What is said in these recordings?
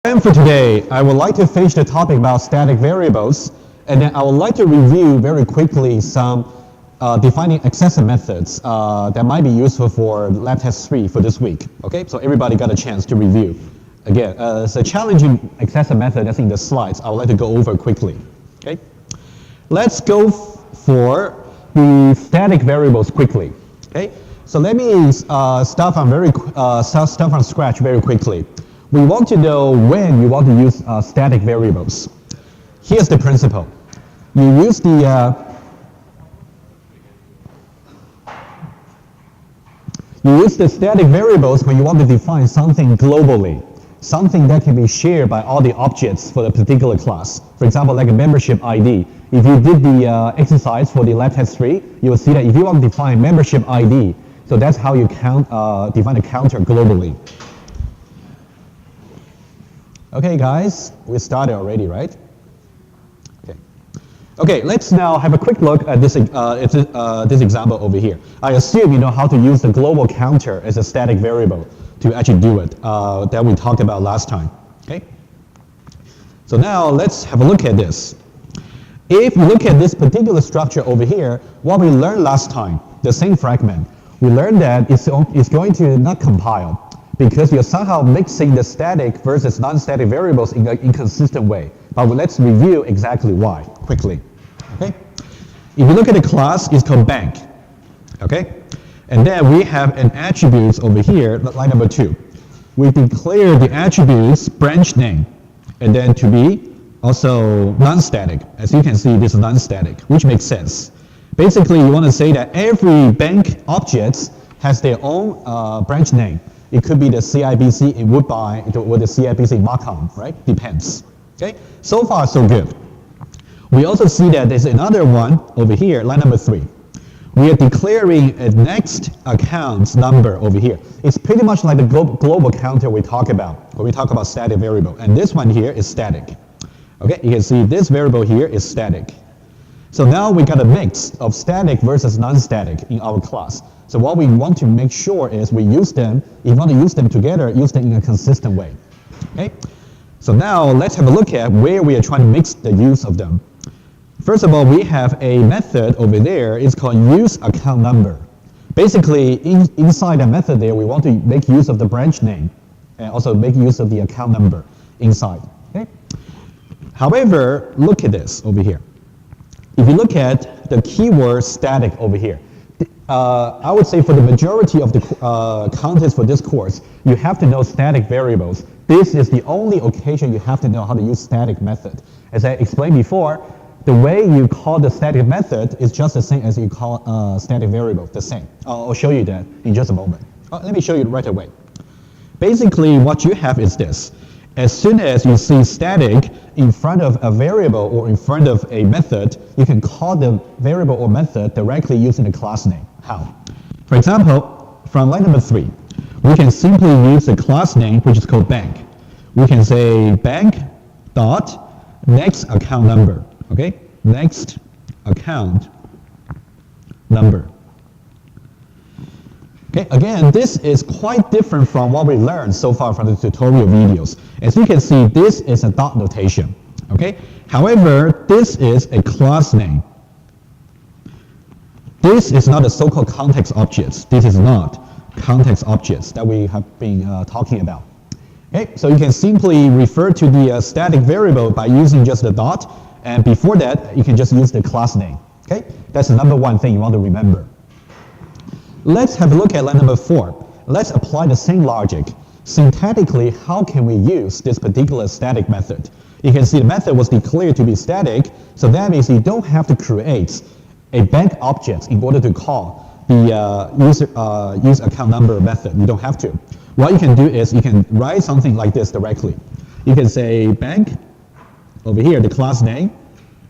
And for today, I would like to finish the topic about static variables, and then I would like to review very quickly some defining accessor methods that might be useful for lab test 3 for this week. Okay, so everybody got a chance to review. Again, it's a challenging accessor method that's in the slides. I would like to go over quickly. Okay, let's go for the static variables quickly. Okay, so let me start from scratch very quickly. We want to know when you want to use static variables. Here's the principle. You use the static variables when you want to define something globally, something that can be shared by all the objects for the particular class. For example, like a membership ID. If you did the exercise for the lab test 3, you will see that if you want to define membership ID, so that's how you define a counter globally. Okay, guys, we started already, right? Okay, let's now have a quick look at this example over here. I assume you know how to use the global counter as a static variable to actually do it that we talked about last time. Okay. So now let's have a look at this. If you look at this particular structure over here, what we learned last time, the same fragment, we learned that it's going to not compile, because you're somehow mixing the static versus non-static variables in an inconsistent way. But let's review exactly why quickly. Okay? If you look at the class, it's called bank. Okay? And then we have an attributes over here, line number 2. We declare the attributes branch name, and then to be also non-static. As you can see, this is non-static, which makes sense. Basically, you want to say that every bank object has their own branch name. It could be the CIBC in woodBy or the CIBC in Markham, right? Depends. Okay? So far, so good. We also see that there's another one over here, line number 3. We are declaring a next account number over here. It's pretty much like the global counter we talk about when we talk about static variable. And this one here is static. Okay? You can see this variable here is static. So now we got a mix of static versus non-static in our class. So what we want to make sure is we use them, if you want to use them together, use them in a consistent way. Okay? So now let's have a look at where we are trying to mix the use of them. First of all, we have a method over there. It's called useAccountNumber. Basically, inside the method there, we want to make use of the branch name and also make use of the account number inside. Okay? However, look at this over here. If you look at the keyword static over here, I would say for the majority of the contents for this course, you have to know static variables. This is the only occasion you have to know how to use static method. As I explained before, the way you call the static method is just the same as you call static variable, the same. I'll show you that in just a moment. Let me show you right away. Basically, what you have is this. As soon as you see static in front of a variable or in front of a method, you can call the variable or method directly using the class name. How? For example, from line number 3, we can simply use the class name, which is called bank. We can say bank dot next account number. Okay? Next account number. Okay, again, this is quite different from what we learned so far from the tutorial videos. As you can see, this is a dot notation. Okay? However, this is a class name. This is not the so-called context objects. This is not context objects that we have been talking about. Okay? So you can simply refer to the static variable by using just the dot, and before that, you can just use the class name. Okay? That's the number one thing you want to remember. Let's have a look at line number 4. Let's apply the same logic. Syntactically, how can we use this particular static method? You can see the method was declared to be static, so that means you don't have to create a bank object in order to call the use account number method. You don't have to. What you can do is you can write something like this directly. You can say bank, over here, the class name,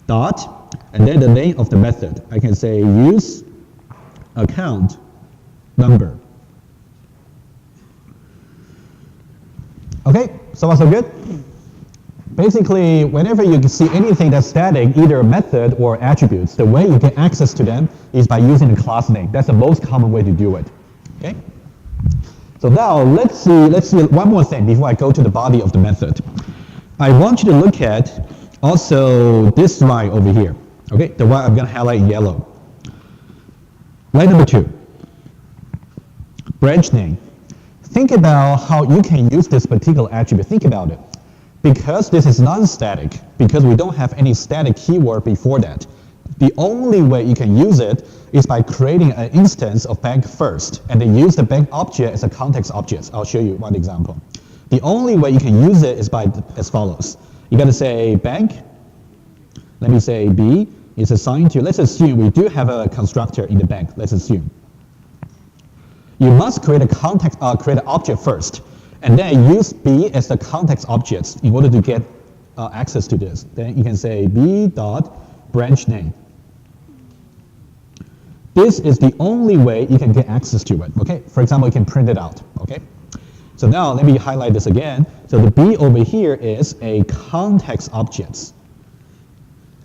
dot, and then the name of the method. I can say use account number. Okay, so far so good? Basically, whenever you see anything that's static, either a method or attributes, the way you get access to them is by using the class name. That's the most common way to do it. Okay? So now let's see one more thing before I go to the body of the method. I want you to look at also this line over here, okay? The one I'm going to highlight in yellow. Line number 2, branch name. Think about how you can use this particular attribute. Think about it. Because this is non-static, because we don't have any static keyword before that, the only way you can use it is by creating an instance of bank first, and then use the bank object as a context object. I'll show you one example. The only way you can use it is by as follows. You got to say bank. Let me say B is assigned to, let's assume we do have a constructor in the bank. Let's assume. You must create a create an object first, and then use B as the context object in order to get access to this. Then you can say B dot branch name. This is the only way you can get access to it. Okay. For example, you can print it out. Okay. So now let me highlight this again. So the B over here is a context object.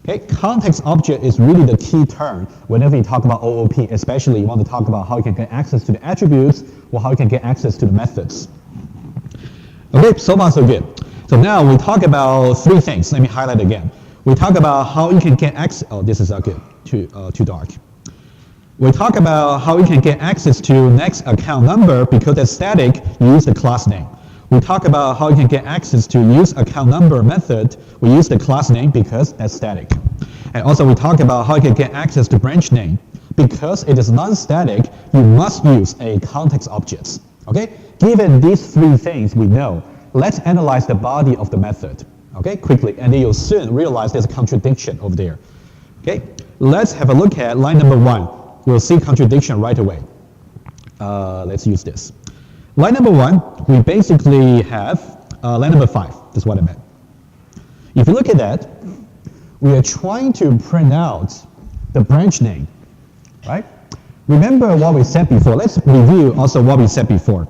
Okay, context object is really the key term whenever you talk about OOP, especially you want to talk about how you can get access to the attributes or how you can get access to the methods. Okay, so far so good. So now we talk about 3 things. Let me highlight again. We talk about how you can get access. Oh, this is good. Too dark. We talk about how you can get access to next account number because it's static. You use the class name. We talk about how you can get access to use account number method. We use the class name because that's static. And also we talk about how you can get access to branch name. Because it is non-static, you must use a context object. Okay? Given these 3 things we know, let's analyze the body of the method. Okay? Quickly. And then you'll soon realize there's a contradiction over there. Okay? Let's have a look at line number 1. We'll see contradiction right away. Let's use this. Line number 1, we basically have line number 5. That's what I meant. If you look at that, we are trying to print out the branch name, right? Remember what we said before. Let's review also what we said before.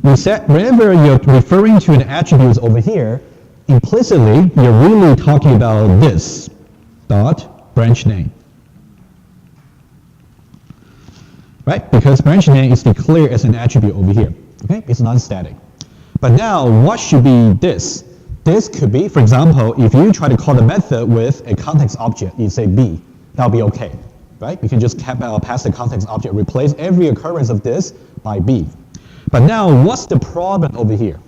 We said whenever you're referring to an attribute over here, implicitly you're really talking about this dot branch name. Right? Because branch name is declared as an attribute over here. Okay? It's non-static. But now, what should be this? This could be, for example, if you try to call the method with a context object, you say B, that'll be okay. Right? You can just pass the context object, replace every occurrence of this by B. But now, what's the problem over here?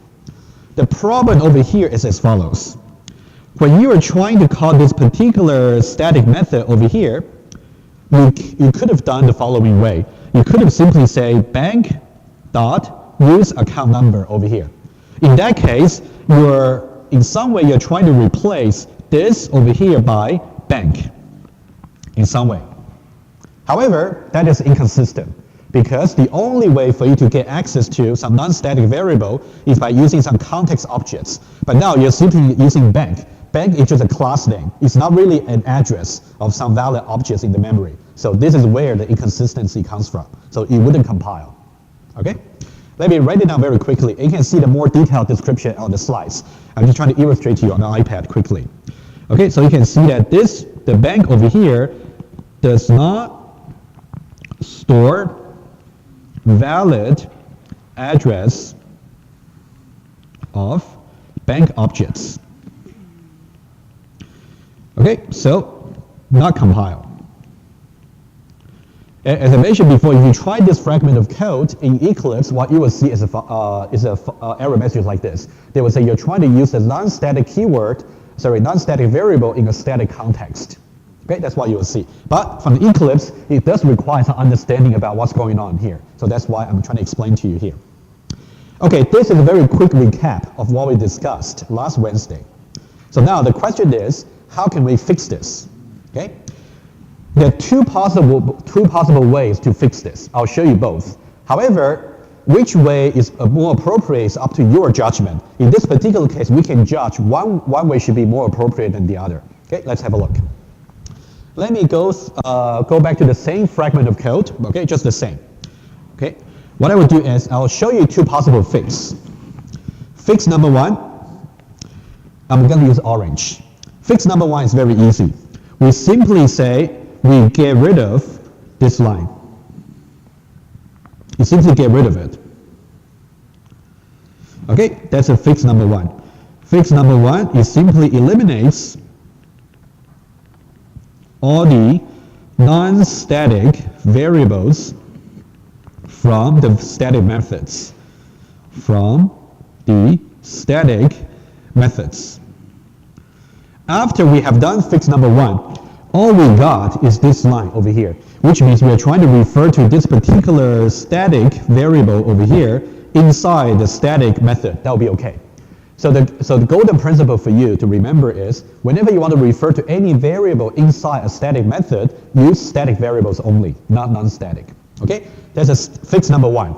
The problem over here is as follows. When you are trying to call this particular static method over here, you could have done the following way. You could have simply say bank dot use account number over here. In that case, in some way you're trying to replace this over here by bank in some way. However, that is inconsistent because the only way for you to get access to some non-static variable is by using some context objects. But now you're simply using bank. Bank is just a class name. It's not really an address of some valid objects in the memory. So this is where the inconsistency comes from. So it wouldn't compile. Okay? Let me write it down very quickly. You can see the more detailed description on the slides. I'm just trying to illustrate to you on the iPad quickly. Okay, so you can see that the bank over here does not store valid address of bank objects. Okay, so not compile. As I mentioned before, if you try this fragment of code in Eclipse, what you will see is a error message like this. They will say you're trying to use a non-static variable in a static context. Okay, that's what you will see. But from the Eclipse, it does require some understanding about what's going on here. So that's why I'm trying to explain to you here. Okay, this is a very quick recap of what we discussed last Wednesday. So now the question is, how can we fix this? Okay? There are two possible ways to fix this. I'll show you both. However, which way is more appropriate is up to your judgment. In this particular case, we can judge one way should be more appropriate than the other. Okay, let's have a look. Let me go back to the same fragment of code. Okay, just the same. Okay, what I will do is I'll show you two possible fix. Fix number 1, I'm going to use orange. Fix number 1 is very easy. We simply say we get rid of this line. You simply get rid of it. Okay, that's a fix number 1. Fix number one, it simply eliminates all the non-static variables from the static methods. After we have done fix number one, all we got is this line over here, which means we are trying to refer to this particular static variable over here inside the static method. That will be okay. So the golden principle for you to remember is whenever you want to refer to any variable inside a static method, use static variables only, not non-static. Okay? That's a fix number one.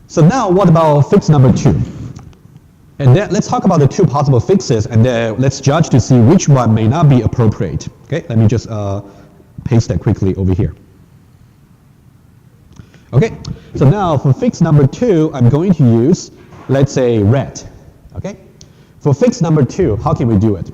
So now what about fix number two? And then let's talk about the two possible fixes, and then let's judge to see which one may not be appropriate. Okay, let me just paste that quickly over here. Okay, so now for fix number two, I'm going to use, let's say, red. Okay, for fix number two, how can we do it?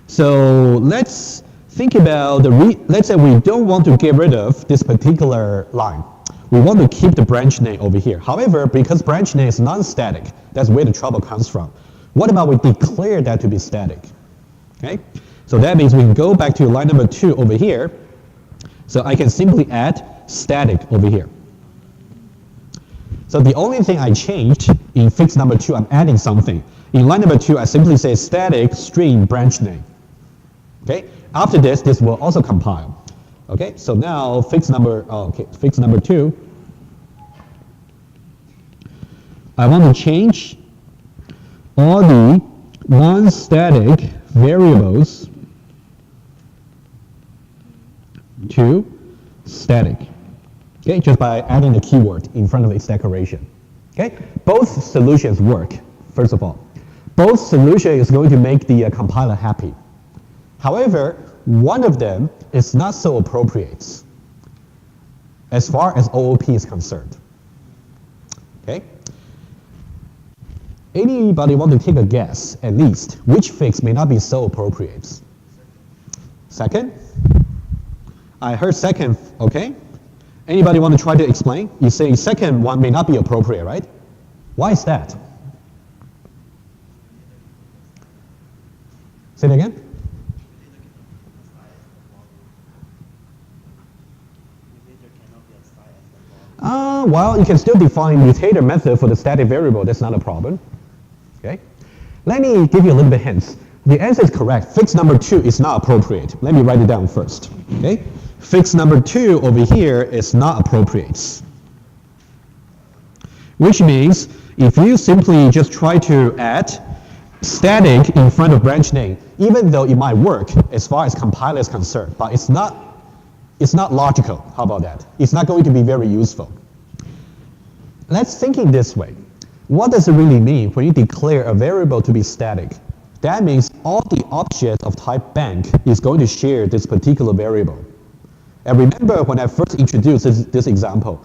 So let's think about let's say we don't want to get rid of this particular line. We want to keep the branch name over here. However, because branch name is non-static, that's where the trouble comes from. What about we declare that to be static? Okay, so that means we can go back to line number two over here. So I can simply add static over here. So the only thing I changed in fix number two, I'm adding something. In line number two, I simply say static string branch name. Okay, after this will also compile. Okay, so now fix number two. I want to change all the non-static variables to static. Okay, just by adding the keyword in front of its declaration. Okay, both solutions work. First of all, both solutions is going to make the compiler happy. However, one of them is not so appropriate as far as OOP is concerned. Okay? Anybody want to take a guess, at least, which fix may not be so appropriate? Second? I heard second, okay? Anybody want to try to explain? You say second one may not be appropriate, right? Why is that? Say it again? Well, you can still define mutator method for the static variable. That's not a problem. Okay. Let me give you a little bit hints. The answer is correct. Fix number two is not appropriate. Let me write it down first. Okay. Fix number two over here is not appropriate. Which means if you simply just try to add static in front of branch name, even though it might work as far as compiler is concerned, but it's not logical. How about that? It's not going to be very useful. Let's think it this way. What does it really mean when you declare a variable to be static? That means all the objects of type bank is going to share this particular variable. And remember when I first introduced this example,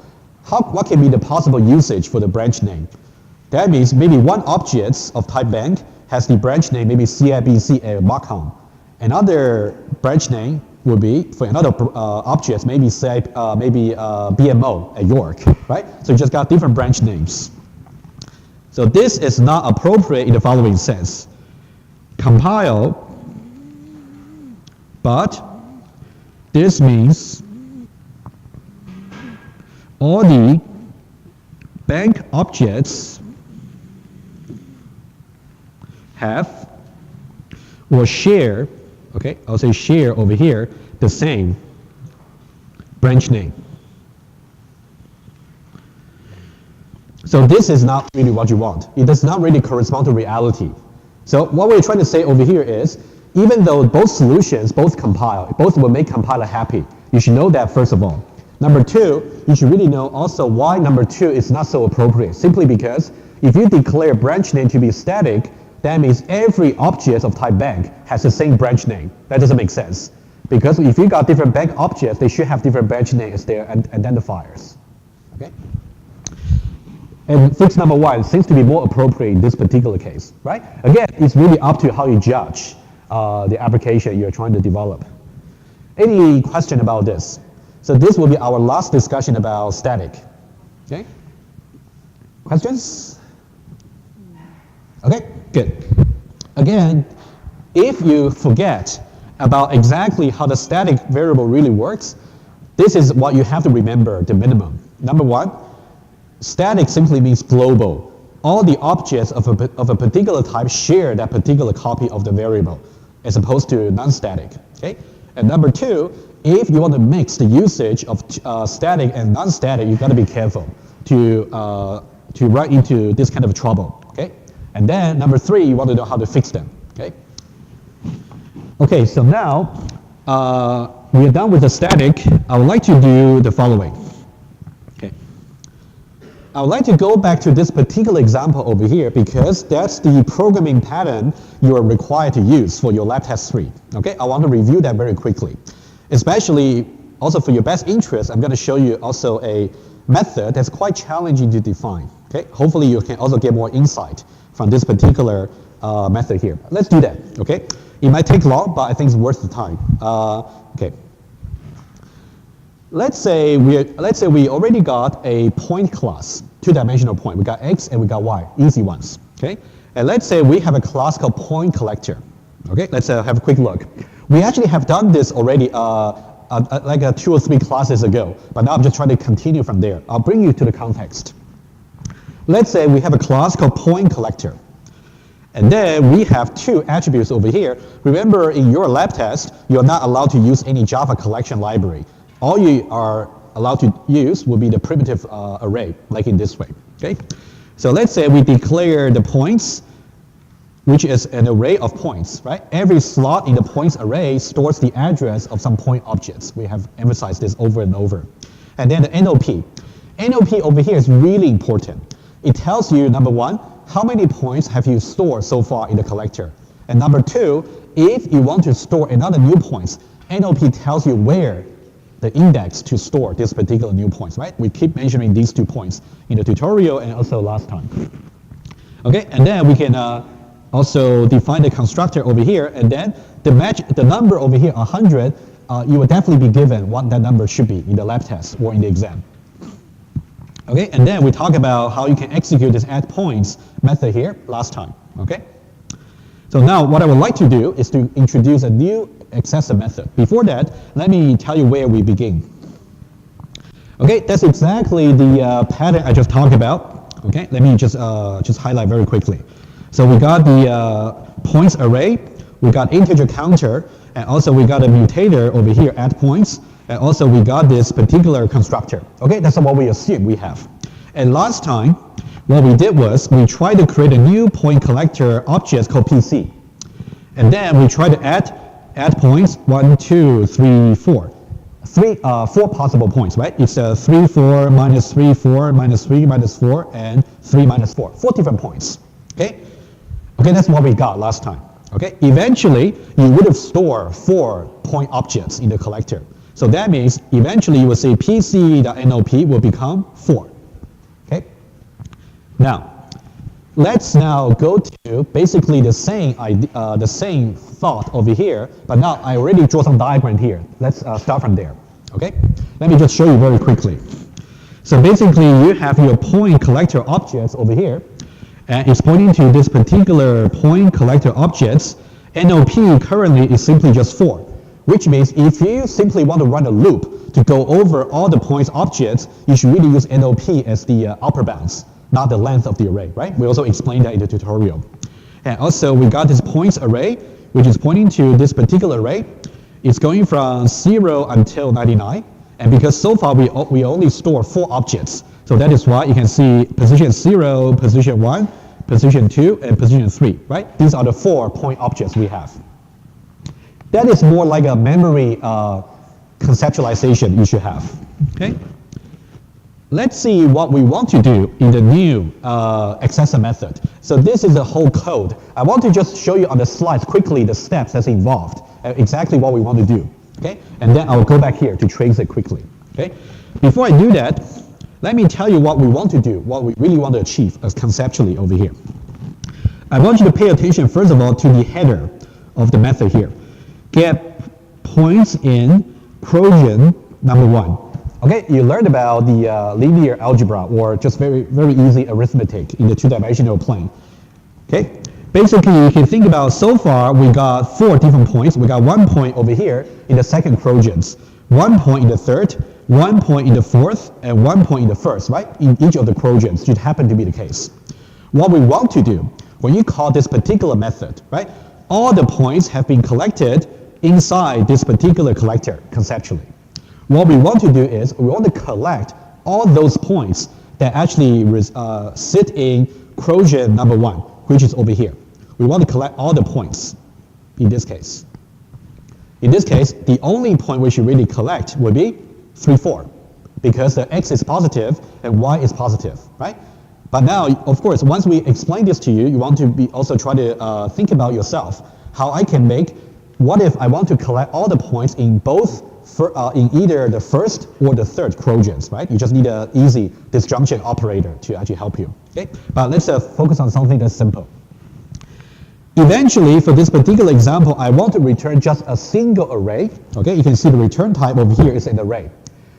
what can be the possible usage for the branch name? That means maybe one object of type bank has the branch name maybe CIBC at Markham. Another branch name would be for another object, maybe say BMO at York, right? So you just got different branch names. So this is not appropriate in the following sense. Compile, but this means all the bank objects have or share, okay, I'll say share over here, the same branch name. So this is not really what you want. It does not really correspond to reality. So what we're trying to say over here is, even though both solutions, both will make compiler happy, you should know that first of all. Number two, you should really know also why number two is not so appropriate. Simply because if you declare branch name to be static, that means every object of type bank has the same branch name. That doesn't make sense. Because if you got different bank objects, they should have different branch names as their identifiers. Okay? And fix number one seems to be more appropriate in this particular case, right? Again, it's really up to how you judge the application you're trying to develop. Any question about this? So this will be our last discussion about static. Okay? Questions? Okay. good. Again, if you forget about exactly how the static variable really works, this is what you have to remember, the minimum. Number one, static simply means global. All the objects of a particular type share that particular copy of the variable, as opposed to non-static. Okay? And number two, if you want to mix the usage of static and non-static, you've got to be careful to run into this kind of trouble. Okay? And then number three, you want to know how to fix them. Okay? Okay, so now we are done with the static. I would like to do the following. Okay. I would like to go back to this particular example over here because that's the programming pattern you are required to use for your lab test 3. Okay, I want to review that very quickly. Especially also for your best interest, I'm going to show you also a method that's quite challenging to define. Okay, hopefully you can also get more insight from this particular method here. Let's do that. Okay, it might take long, but I think it's worth the time. Okay. Let's say we already got a point class, two-dimensional point. We got x and we got y, easy ones. Okay, and let's say we have a class called point collector. Okay, let's have a quick look. We actually have done this already like 2 or 3 classes ago, but now I'm just trying to continue from there. I'll bring you to the context. Let's say we have a class called point collector. And then we have 2 attributes over here. Remember, in your lab test, you're not allowed to use any Java collection library. All you are allowed to use will be the primitive array, like in this way. Okay? So let's say we declare the points, which is an array of points, right? Every slot in the points array stores the address of some point objects. We have emphasized this over and over. And then the NOP. NOP over here is really important. It tells you, number one, how many points have you stored so far in the collector? And number two, if you want to store another new points, NOP tells you where the index to store this particular new points, right? We keep mentioning these 2 points in the tutorial and also last time. Okay, and then we can also define the constructor over here, and then the number over here, 100, you will definitely be given what that number should be in the lab test or in the exam. Okay, and then we talk about how you can execute this add points method here last time. Okay, so now what I would like to do is to introduce a new accessor method. Before that, let me tell you where we begin. Okay, that's exactly the pattern I just talked about. Okay, let me just highlight very quickly. So we got the points array, we got integer counter, and also we got a mutator over here, add points, and also we got this particular constructor. Okay, that's what we assume we have. And last time, what we did was we tried to create a new point collector object called PC. And then we tried to add points, 1, 2, 3, 4. 4 possible points, right? It's 3, 4, minus 3, 4, minus 3, minus 4, and 3, minus 4. 4 different points, okay? Okay, that's what we got last time, okay? Eventually, you would have stored 4 point objects in the collector. So that means eventually you will say PC.NOP will become 4, okay? Now, let's now go to basically the same thought over here, but now I already draw some diagram here. Let's start from there, okay? Let me just show you very quickly. So basically, you have your point collector objects over here, and it's pointing to this particular point collector objects. NOP currently is simply just 4, which means if you simply want to run a loop to go over all the points objects, you should really use NOP as the upper bounds, not the length of the array, right? We also explained that in the tutorial. And also we got this points array, which is pointing to this particular array. It's going from 0 until 99. And because so far we only store 4 objects, so that is why you can see position 0, position 1, position 2, and position 3, right? These are the 4 point objects we have. That is more like a memory conceptualization you should have, okay? Let's see what we want to do in the new accessor method. So this is the whole code. I want to just show you on the slides quickly the steps that's involved, exactly what we want to do, okay? And then I'll go back here to trace it quickly, okay? Before I do that, let me tell you what we want to do, what we really want to achieve conceptually over here. I want you to pay attention, first of all, to the header of the method here. Get points in projection number 1. Okay, you learned about the linear algebra or just very, very easy arithmetic in the 2-dimensional plane. Okay, Basically, you can think about so far we got 4 different points. We got 1 point over here in the second quadrant, 1 point in the third, 1 point in the fourth, and 1 point in the first, right? In each of the quadrants, it happened to be the case. What we want to do, when you call this particular method, right? All the points have been collected inside this particular collector, conceptually. What we want to do is we want to collect all those points that actually sit in quadrant number 1, which is over here. We want to collect all the points in this case. In this case, the only point we should really collect would be 3, 4, because the x is positive and y is positive, right? But now, of course, once we explain this to you, you want to also try to think about yourself, how I can make, what if I want to collect all the points in both, in either the first or the third quadrants, right? You just need an easy disjunction operator to actually help you, okay? But let's focus on something that's simple. Eventually, for this particular example, I want to return just a single array, okay? You can see the return type over here is an array.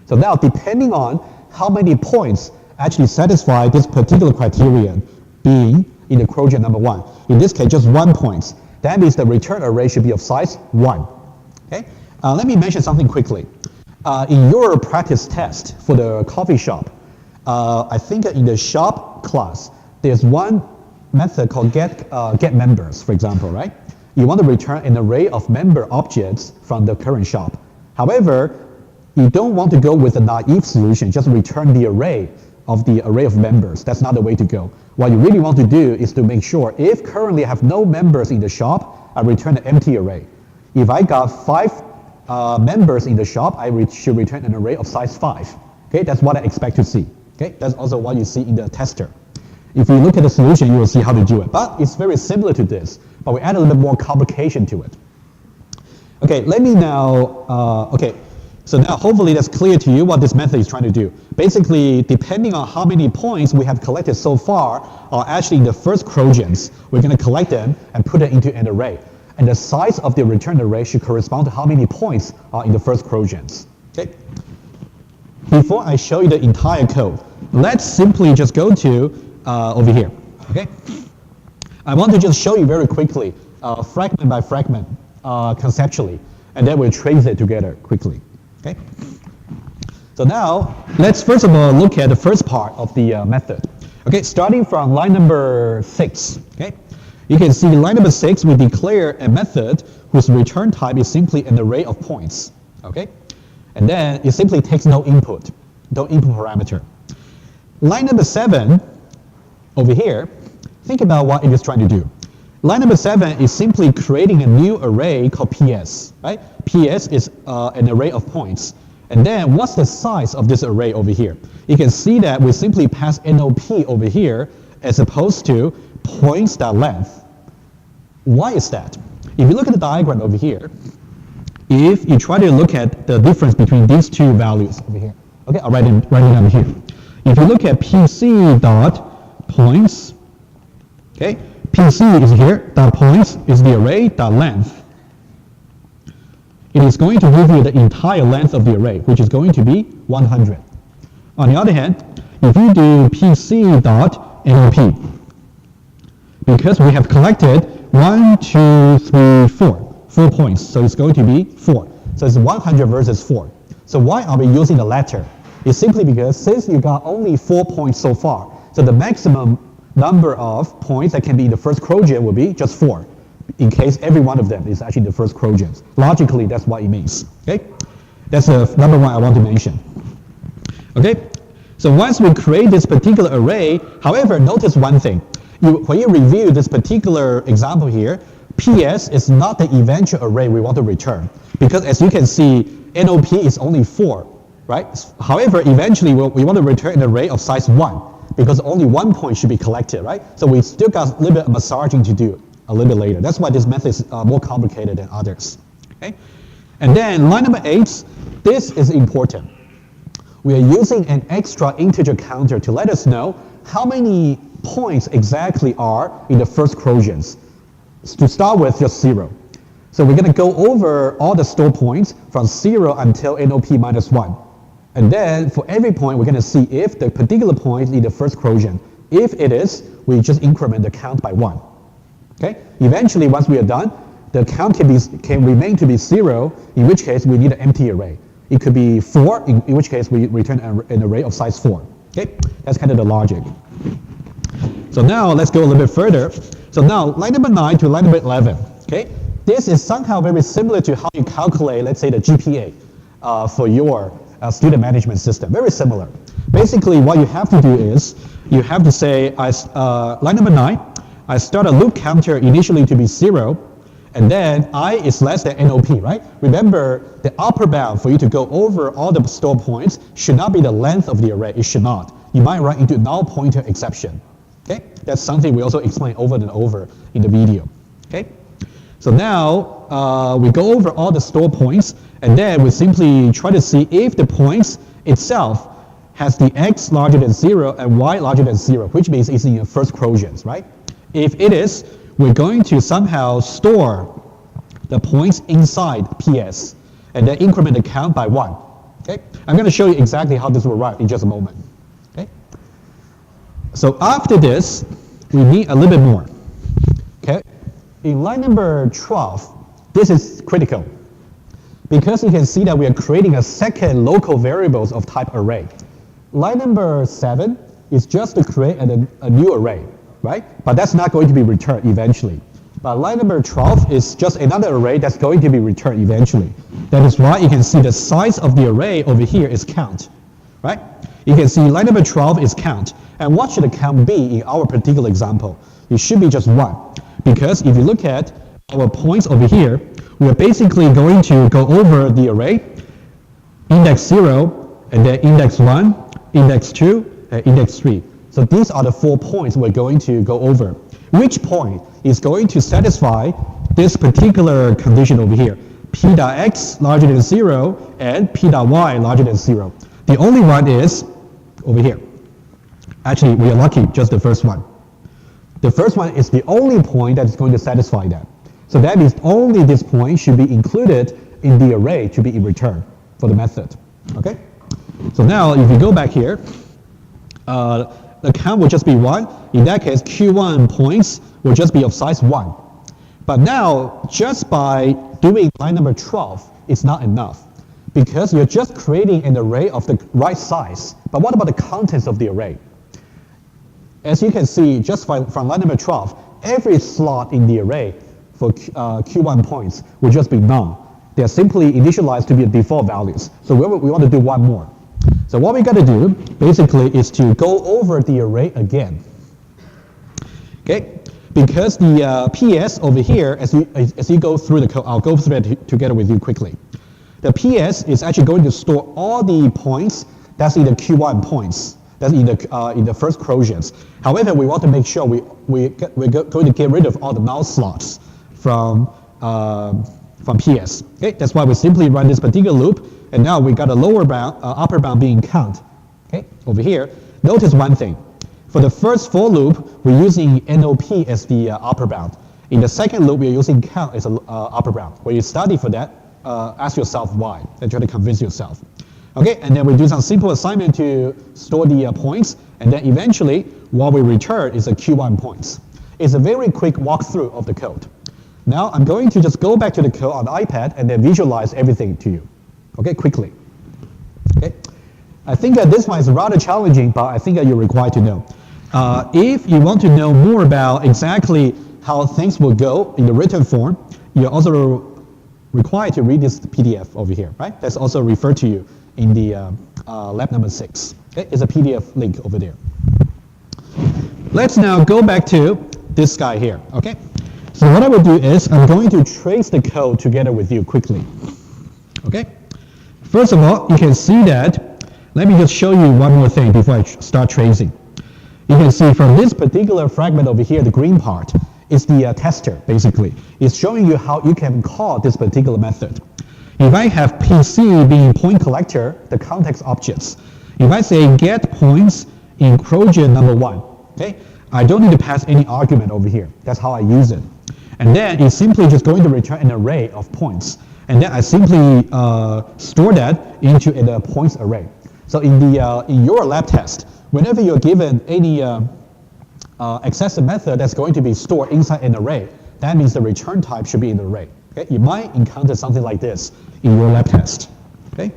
So now, depending on how many points actually satisfy this particular criterion being in the quadrant number 1. In this case, just 1 point. That means the return array should be of size 1. Okay? Let me mention something quickly. In your practice test for the coffee shop, I think in the shop class, there's one method called get members, for example, right? You want to return an array of member objects from the current shop. However, you don't want to go with a naive solution, just return the array of members. That's not the way to go. What you really want to do is to make sure if currently I have no members in the shop, I return an empty array. If I got 5 members in the shop, I should return an array of size 5. Okay, that's what I expect to see. Okay, that's also what you see in the tester. If you look at the solution, you will see how to do it. But it's very similar to this, but we add a little bit more complication to it. Okay, let me now, so now hopefully that's clear to you what this method is trying to do. Basically, depending on how many points we have collected so far are actually in the first quadrants, we're going to collect them and put it into an array. And the size of the return array should correspond to how many points are in the first quadrants. Okay? Before I show you the entire code, let's simply just go to over here. Okay? I want to just show you very quickly, fragment by fragment, conceptually, and then we'll trace it together quickly. Okay? So now, let's first of all look at the first part of the method. Okay, starting from line number 6. Okay? You can see line number 6, we declare a method whose return type is simply an array of points. Okay? And then it simply takes no input parameter. Line number 7, over here, think about what it is trying to do. Line number 7 is simply creating a new array called PS, right? PS is an array of points. And then what's the size of this array over here? You can see that we simply pass NOP over here as opposed to points.length. Why is that? If you look at the diagram over here, if you try to look at the difference between these two values over here, okay, I'll write it down here. If you look at PC dot points, okay, PC is here, dot points is the array, dot length. It is going to give you the entire length of the array, which is going to be 100. On the other hand, if you do PC dot NOP, because we have collected 1, 2, 3, 4 points, so it's going to be 4. So it's 100 versus 4. So why are we using the latter? It's simply because since you got only 4 points so far, so the maximum number of points that can be in the first quadrant will be just 4, in case every one of them is actually the first quadrant. Logically, that's what it means. Okay, that's number 1 I want to mention. Okay, so once we create this particular array, however, notice one thing. When you review this particular example here, PS is not the eventual array we want to return, because as you can see, NOP is only 4, right? However, eventually we want to return an array of size 1. Because only 1 point should be collected, right? So we still got a little bit of massaging to do a little bit later. That's why this method is more complicated than others. Okay? And then line number 8, this is important. We are using an extra integer counter to let us know how many points exactly are in the first quadrant. To start with, just 0. So we're going to go over all the store points from 0 until NOP minus 1. And then for every point, we're going to see if the particular point is in the first quadrant. If it is, we just increment the count by 1. Okay? Eventually, once we are done, the count can remain to be 0, in which case we need an empty array. It could be 4, in which case we return an array of size 4. Okay? That's kind of the logic. So now let's go a little bit further. So now line number 9 to line number 11. Okay? This is somehow very similar to how you calculate, let's say, the GPA for your student management system. Very similar. Basically, what you have to do is you have to say, line number 9, I start a loop counter initially to be 0, and then I is less than NOP, right? Remember, the upper bound for you to go over all the store points should not be the length of the array. It should not. You might run into null pointer exception. Okay? That's something we also explain over and over in the video. Okay? So now we go over all the store points, and then we simply try to see if the points itself has the x larger than 0 and y larger than 0, which means it's in the first quotient, right? If it is, we're going to somehow store the points inside PS and then increment the count by 1. Okay? I'm going to show you exactly how this will run in just a moment. Okay? So after this, we need a little bit more. Okay? In line number 12, this is critical because you can see that we are creating a second local variables of type array. Line number 7 is just to create a new array, right? But that's not going to be returned eventually. But line number 12 is just another array that's going to be returned eventually. That is why you can see the size of the array over here is count, right? You can see line number 12 is count. And what should the count be in our particular example? It should be just 1. Because if you look at our points over here, we're basically going to go over the array, index 0, and then index 1, index 2, and index 3. So these are the 4 points we're going to go over. Which point is going to satisfy this particular condition over here? P.x larger than 0 and P.y larger than 0. The only one is over here. Actually, we are lucky, just the first one. The first one is the only point that is going to satisfy that. So that means only this point should be included in the array to be in return for the method. Okay? So now if you go back here, the count will just be 1. In that case, Q1 points will just be of size 1. But now, just by doing line number 12, it's not enough. Because you're just creating an array of the right size. But what about the contents of the array? As you can see, just from line number 12, every slot in the array for Q1 points will just be none. They are simply initialized to be default values. So we want to do one more. So what we got to do, basically, is to go over the array again. Okay? Because the PS over here, as you go through the code, I'll go through it together with you quickly. The PS is actually going to store all the points that's in the Q1 points. That's in the first quotients. However, we want to make sure we're going to get rid of all the null slots from PS. Okay? That's why we simply run this particular loop. And now we got a lower bound, upper bound being count. Okay, over here. Notice one thing. For the first for loop, we're using NOP as the upper bound. In the second loop, we're using count as an upper bound. When you study for that, ask yourself why, and try to convince yourself. Okay, and then we do some simple assignment to store the points, and then eventually, what we return is a Q1 points. It's a very quick walkthrough of the code. Now, I'm going to just go back to the code on the iPad and then visualize everything to you. Okay, quickly. Okay, I think this one is rather challenging, but I think you're required to know. If you want to know more about exactly how things will go in the written form, you're also required to read this PDF over here, right? That's also referred to you in the lab number 6. Okay, it's a PDF link over there. Let's now go back to this guy here. Okay, so what I will do is I'm going to trace the code together with you quickly. Okay. First of all, you can see that, let me just show you one more thing before I start tracing. You can see from this particular fragment over here, the green part, is the tester, basically. It's showing you how you can call this particular method. If I have PC being point collector, the context objects, if I say getPointsInQuodrantI number 1, okay, I don't need to pass any argument over here. That's how I use it. And then it's simply just going to return an array of points. And then I simply store that into a points array. So in your lab test, whenever you're given any accessor method that's going to be stored inside an array, that means the return type should be in the array. Okay? You might encounter something like this in your lab test. Okay?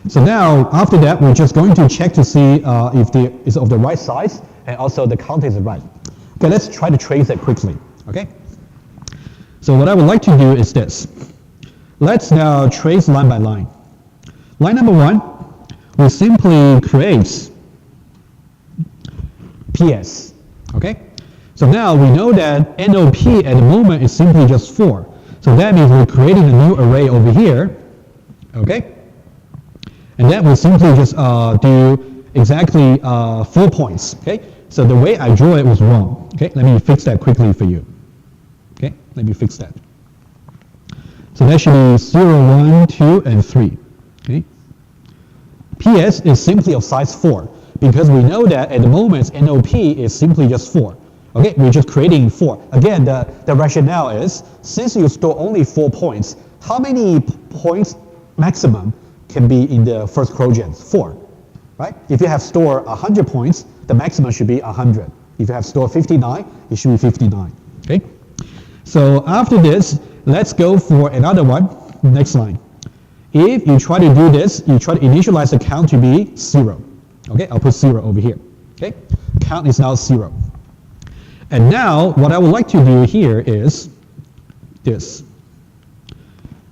So now, after that, we're just going to check to see if it's of the right size and also the count is right. Okay, let's try to trace it quickly. Okay? So what I would like to do is this. Let's now trace line by line. Line number 1, we simply create PS. Okay? So now we know that NOP at the moment is simply just 4. So that means we're creating a new array over here. Okay? And then we simply just do exactly 4 points. Okay? So the way I drew it was wrong. Okay? Let me fix that quickly for you. Okay? Let me fix that. So that should be 0, 1, 2, and 3. Okay? PS is simply of size 4 because we know that at the moment NOP is simply just 4. Okay, we're just creating 4. Again, the rationale is since you store only 4 points, how many points maximum can be in the first quadrant? 4, right? If you have stored 100 points, the maximum should be 100. If you have stored 59, it should be 59. Okay. So after this, let's go for another one. Next line. If you try to do this, you try to initialize the count to be 0. Okay, I'll put 0 over here. Okay, count is now 0. And now, what I would like to do here is this.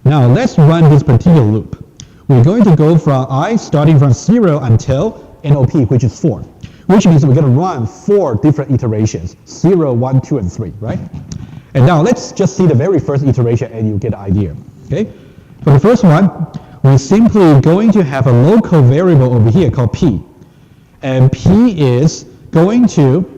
Now, let's run this particular loop. We're going to go from I starting from 0 until NOP, which is 4, which means we're going to run 4 different iterations, 0, 1, 2, and 3, right? And now, let's just see the very first iteration and you get an idea. Okay? For the first one, we're simply going to have a local variable over here called P. And P is going to,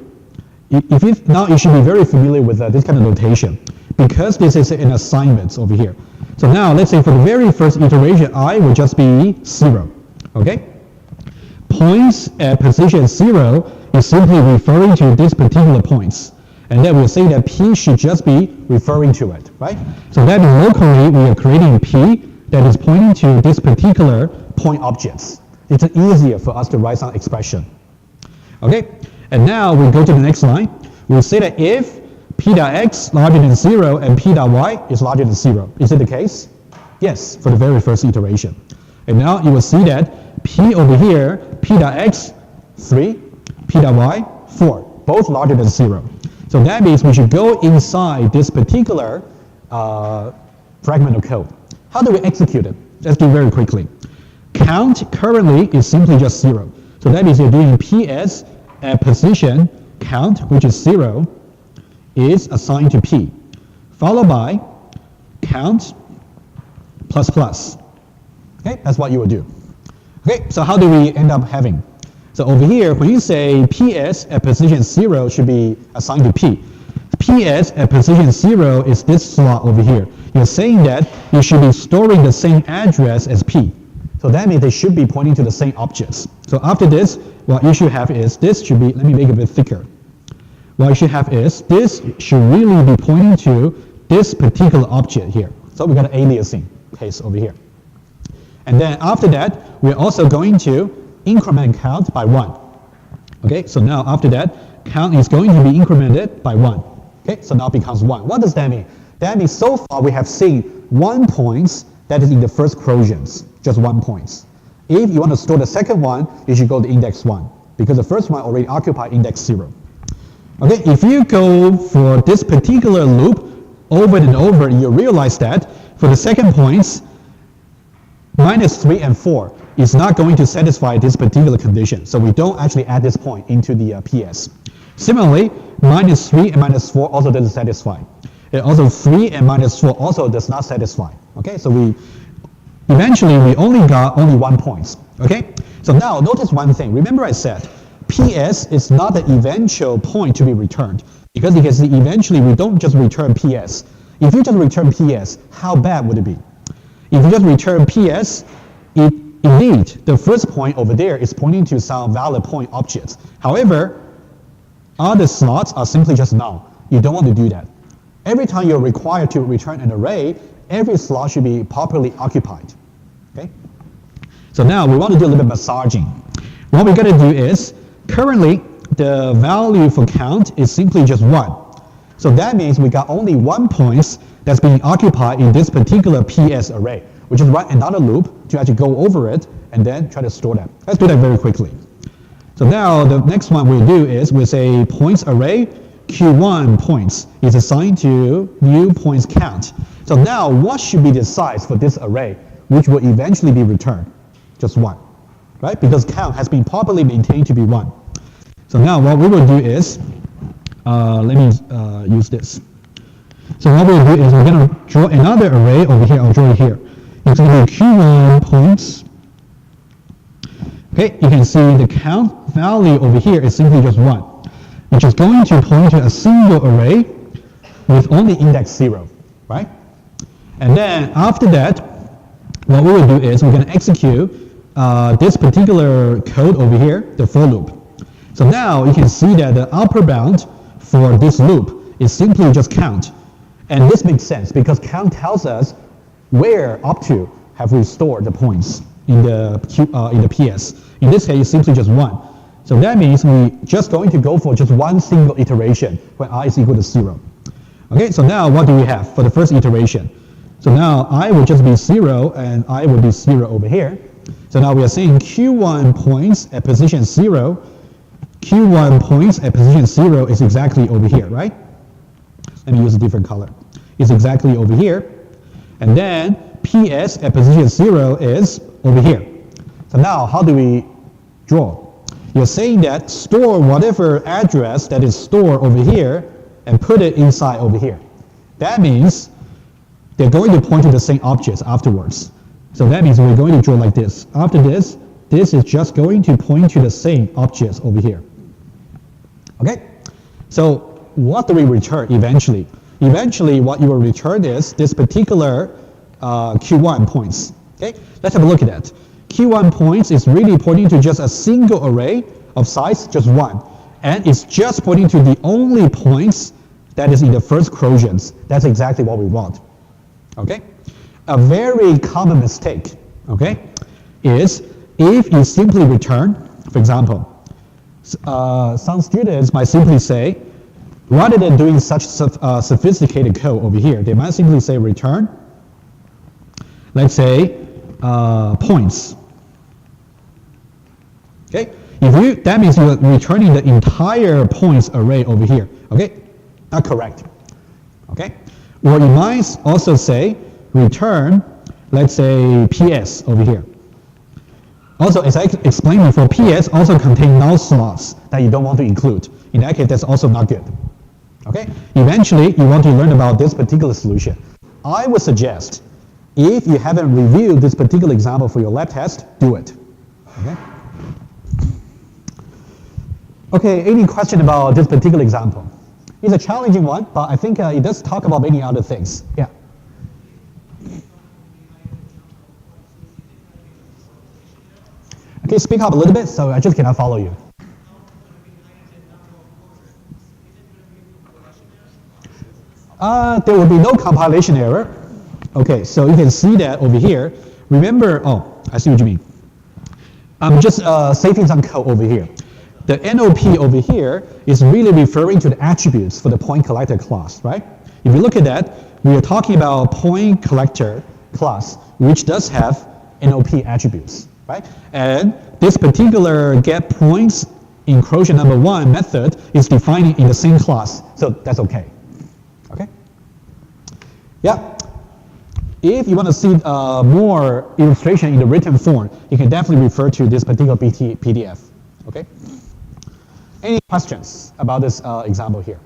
now you should be very familiar with this kind of notation because this is an assignment over here. So now let's say for the very first iteration, I will just be 0. Okay? Points at position 0 is simply referring to this particular points. And then we'll say that P should just be referring to it, right? So that means locally we are creating P that is pointing to this particular point objects. It's easier for us to write some expression. Okay? And now we go to the next line. We'll say that if P.x larger than 0 and P.y is larger than 0. Is it the case? Yes, for the very first iteration. And now you will see that P over here, P.x 3, P.y 4, both larger than 0. So that means we should go inside this particular fragment of code. How do we execute it? Let's do it very quickly. Count currently is simply just 0. So that means you're doing PS at position count, which is 0, is assigned to P, followed by count plus plus. Okay, that's what you would do. Okay, so how do we end up having? So over here, when you say PS at position 0 should be assigned to P. PS at position 0 is this slot over here. You're saying that you should be storing the same address as P. So that means they should be pointing to the same objects. So after this, what you should have is this should be, let me make it a bit thicker. What you should have is this should really be pointing to this particular object here. So we got an aliasing case over here. And then after that, we're also going to increment count by 1. Okay, so now after that, count is going to be incremented by 1. Okay, so now it becomes 1. What does that mean? That means so far we have seen 1 point that is in the first quotient, just 1 point. If you want to store the second one, you should go to index 1 because the first one already occupied index 0. Okay, if you go for this particular loop over and over, you realize that for the second points, -3 and 4 is not going to satisfy this particular condition. So we don't actually add this point into the PS. Similarly, -3 and -4 also doesn't satisfy. And also 3 and -4 also does not satisfy. Okay, so we only got 1 point. Okay, so now notice one thing. Remember I said PS is not the eventual point to be returned because you can see eventually we don't just return PS. If you just return PS, how bad would it be? If you just return PS, indeed, the first point over there is pointing to some valid point objects. However, other slots are simply just null. You don't want to do that. Every time you're required to return an array, every slot should be properly occupied. Okay? So now we want to do a little bit of massaging. What we're going to do is, currently, the value for count is simply just 1. So that means we got only 1 point that's being occupied in this particular PS array. We just run another loop to actually go over it and then try to store that. Let's do that very quickly. So now the next one we'll do is we say points array Q1 points is assigned to new points count. So now what should be the size for this array, which will eventually be returned? Just 1, right? Because count has been properly maintained to be 1. So now what we will do is, let me use this. So what we'll do is we're going to draw another array over here. I'll draw it here. It's going to be Q1 points. Okay, you can see the count value over here is simply just 1, which is going to point to a single array with only index 0, right? And then after that, what we will do is we're going to execute this particular code over here, the for loop. So now you can see that the upper bound for this loop is simply just count. And this makes sense because count tells us where up to have we stored the points in the PS. In this case, it's simply just 1. So that means we're just going to go for just one single iteration when I is equal to 0. Okay, so now what do we have for the first iteration? So now I will just be 0 and I will be 0 over here. So now we are saying Q1 points at position 0. Q1 points at position 0 is exactly over here, right? Let me use a different color. It's exactly over here. And then PS at position 0 is over here. So now how do we draw? You're saying that store whatever address that is stored over here and put it inside over here. That means they're going to point to the same objects afterwards. So that means we're going to draw like this. After this, this is just going to point to the same objects over here. Okay? So what do we return eventually? Eventually, what you will return is this particular Q1 points. Okay? Let's have a look at that. Q1 points is really pointing to just a single array of size, just 1. And it's just pointing to the only points that is in the first quotients. That's exactly what we want. Okay? A very common mistake, okay, is if you simply return, for example, some students might simply say, rather than doing such sophisticated code over here, they might simply say return, let's say, points. Okay? That means you're returning the entire points array over here. Okay? Not correct. Okay? Or you might also say return, let's say, PS over here. Also, as I explained before, PS also contains null slots that you don't want to include. In that case, that's also not good. Okay? Eventually, you want to learn about this particular solution. I would suggest, if you haven't reviewed this particular example for your lab test, do it. Okay? Okay, any question about this particular example? It's a challenging one, but I think it does talk about many other things. Yeah. Okay, speak up a little bit, so I just cannot follow you. There will be no compilation error. Okay, so you can see that over here. Remember, oh, I see what you mean. I'm just saving some code over here. The NOP over here is really referring to the attributes for the point collector class, right? If you look at that, we are talking about point collector class, which does have NOP attributes, right? And this particular getPointsInQuodrantNumber1 method is defining in the same class, so that's okay. Okay? Yeah. If you want to see more illustration in the written form, you can definitely refer to this particular PDF. Okay? Any questions about this example here?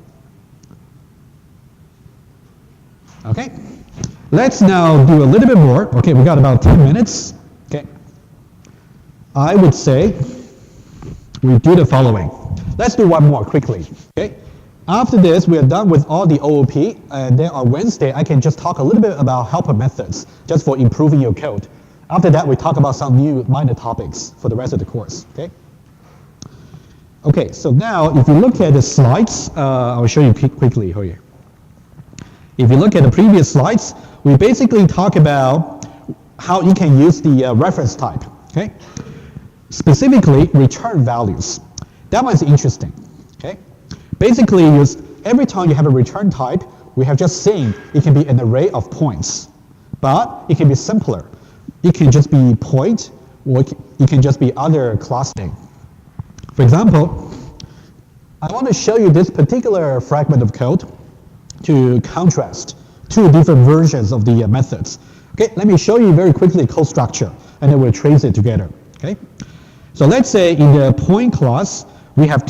Okay. Let's now do a little bit more. Okay, we got about 10 minutes. Okay. I would say we do the following. Let's do one more quickly. Okay. After this, we are done with all the OOP, and then on Wednesday, I can just talk a little bit about helper methods, just for improving your code. After that, we talk about some new minor topics for the rest of the course. Okay. Okay, so now if you look at the slides, I'll show you quickly here. If you look at the previous slides, we basically talk about how you can use the reference type, okay? Specifically, return values. That one's interesting. Okay. Basically, every time you have a return type, we have just seen it can be an array of points, but it can be simpler. It can just be point, or it can just be other class name. For example, I want to show you this particular fragment of code to contrast two different versions of the methods. Okay, let me show you very quickly code structure, and then we'll trace it together. Okay, so let's say in the point class we have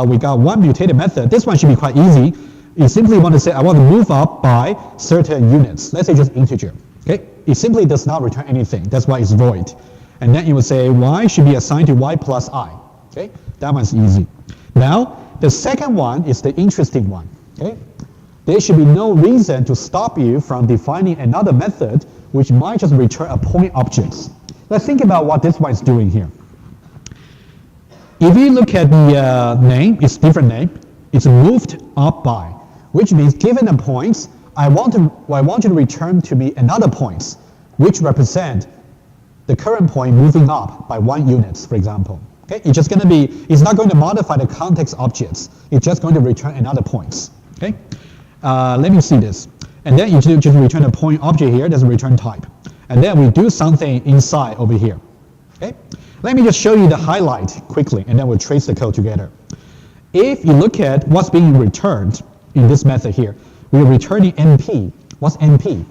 we got one mutated method. This one should be quite easy. You simply want to say I want to move up by certain units. Let's say just integer. Okay, it simply does not return anything. That's why it's void. And then you would say y should be assigned to y plus I. Okay, that one's easy. Now the second one is the interesting one. Okay, there should be no reason to stop you from defining another method which might just return a point object. Let's think about what this one is doing here. If you look at the name, it's different name. It's moved up by, which means given a point, I want you to return to me another point, which represent the current point moving up by 1 unit, for example. Okay, it's not going to modify the context objects. It's just going to return another point. Okay, let me see this. And then you just return a point object here. There's a return type. And then we do something inside over here. Okay, let me just show you the highlight quickly, and then we'll trace the code together. If you look at what's being returned in this method here, we're returning NP. What's NP?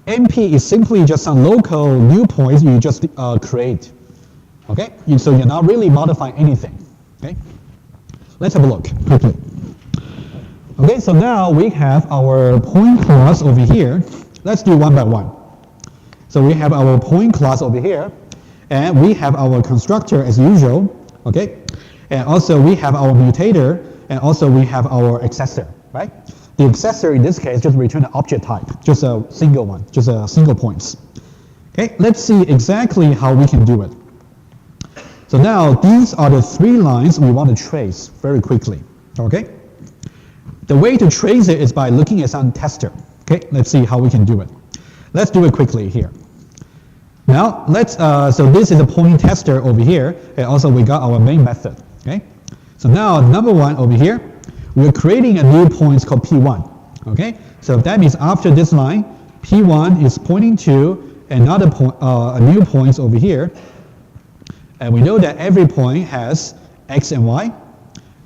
NP is simply just some local new points you just create. Okay, so you're not really modifying anything. Okay, let's have a look quickly. Okay, so now we have our point class over here. Let's do one by one. So we have our point class over here, and we have our constructor as usual. Okay, and also we have our mutator, and also we have our accessor. Right? The accessor in this case just return an object type, just a single one, just a single points. Okay, let's see exactly how we can do it. So now these are the 3 lines we want to trace very quickly. Okay, the way to trace it is by looking at some tester. Okay, let's see how we can do it. Let's do it quickly here. Now so this is a point tester over here, and also we got our main method. Okay, so now number 1 over here, we're creating a new point called P1. Okay, so that means after this line, P1 is pointing to another point, a new point over here, and we know that every point has x and y,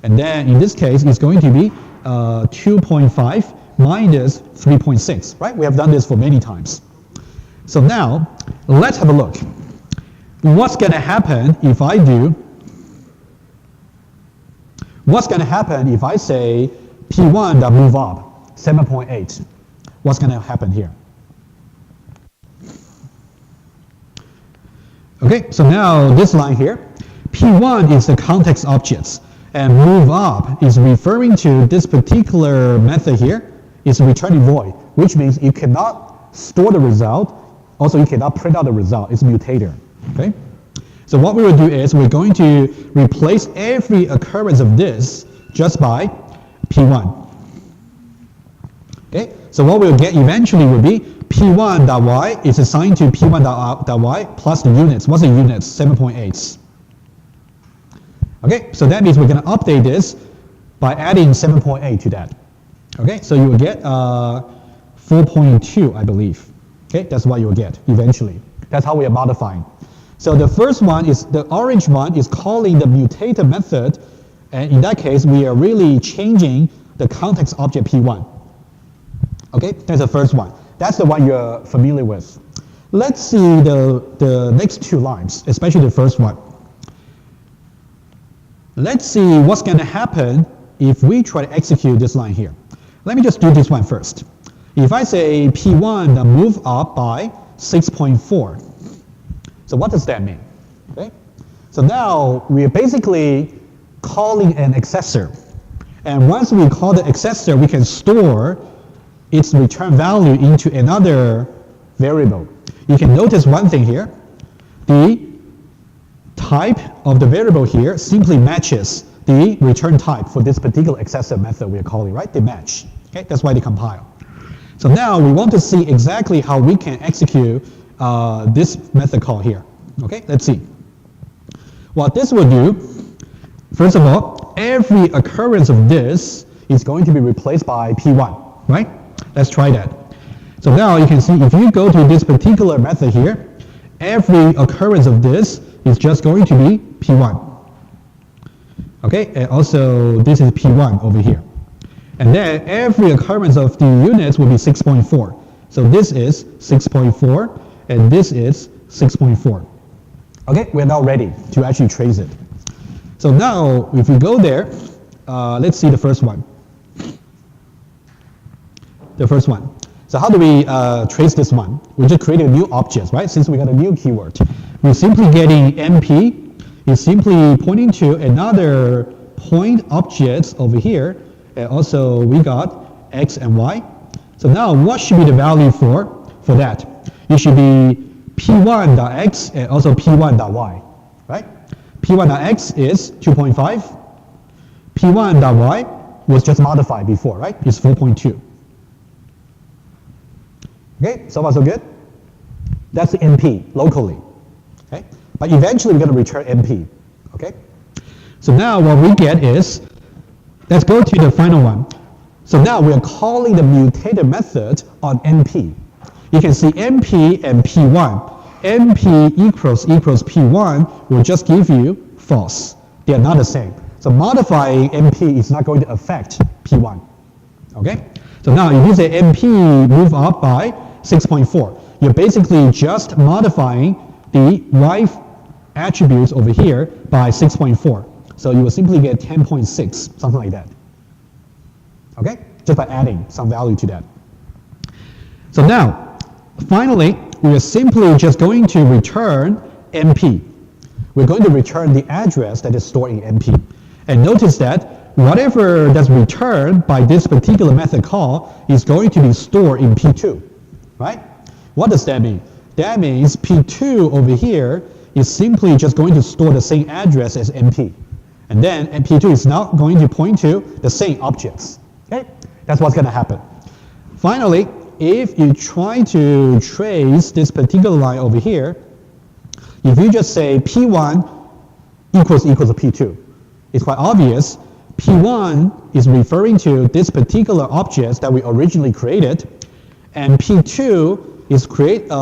and then in this case it's going to be 2.5 minus 3.6. Right? We have done this for many times. So now let's have a look. What's going to happen if I do? What's going to happen if I say P1 that move up 7.8? What's going to happen here? Okay, so now this line here, P1 is the context objects, and move up is referring to this particular method here. It's returning void, which means you cannot store the result. Also, you cannot print out the result. It's mutator. Okay. So what we will do is we're going to replace every occurrence of this just by P1. Okay, so what we'll get eventually will be P1.y is assigned to P1.y plus the units. What's the units? 7.8. Okay, so that means we're going to update this by adding 7.8 to that. Okay, so you will get 4.2, I believe. Okay, that's what you will get eventually. That's how we are modifying. So the first one is, the orange one is calling the mutator method, and in that case we are really changing the context object P1. Okay, that's the first one. That's the one you're familiar with. Let's see the next 2 lines, especially the first one. Let's see what's going to happen if we try to execute this line here. Let me just do this one first. If I say P1 move up by 6.4, so what does that mean? Okay, so now we are basically calling an accessor, and once we call the accessor, we can store its return value into another variable. You can notice one thing here. The type of the variable here simply matches the return type for this particular accessor method we are calling, right? They match. Okay, that's why they compile. So now we want to see exactly how we can execute this method call here. Okay, let's see. What this will do, First of all, every occurrence of this is going to be replaced by P1, right? Let's try that. So now you can see if you go to this particular method here, every occurrence of this is just going to be P1. Okay, and also this is P1 over here. And then every occurrence of the units will be 6.4. So this is 6.4, and this is 6.4. Okay, we're now ready to actually trace it. So now, if we go there, let's see the first one. The first one. So how do we trace this one? We just create a new object, right? Since we got a new keyword. We're simply getting MP is simply pointing to another point objects over here. And also we got X and Y. So now what should be the value for that? It should be P1.x and also P1.y, right? P1.x is 2.5. P1.y was just modified before, right? It's 4.2. Okay, so far so good? That's the MP locally. Okay? But eventually we're going to return MP. Okay? So now what we get is, let's go to the final one. So now we are calling the mutated method on MP. You can see MP and P1. MP equals P1 will just give you false. They are not the same. So modifying MP is not going to affect P1. Okay? So now if you say MP move up by 6.4, you're basically just modifying the Y attributes over here by 6.4. So you will simply get 10.6, something like that. Okay? Just by adding some value to that. So now, finally, we are simply just going to return MP. We're going to return the address that is stored in MP. And notice that whatever that's returned by this particular method call is going to be stored in P2, right? What does that mean? That means P2 over here is simply just going to store the same address as MP. And then P2 is now going to point to the same objects. Okay? That's what's going to happen. Finally, if you try to trace this particular line over here, if you just say P1 equals to P2, it's quite obvious. P1 is referring to this particular object that we originally created, and P2 is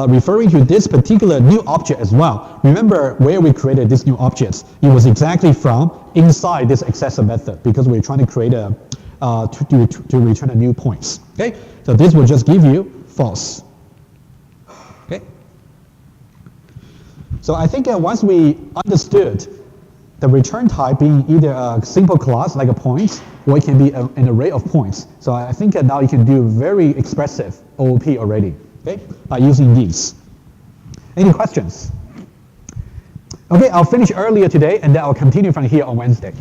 referring to this particular new object as well. Remember where we created this new objects? It was exactly from inside this accessor method because we're trying to create a to return a new points. Okay, so this will just give you false. Okay, so I think once we understood the return type being either a simple class like a point, or it can be an array of points. So I think now you can do very expressive OOP already, okay, by using these. Any questions? Okay, I'll finish earlier today and then I'll continue from here on Wednesday.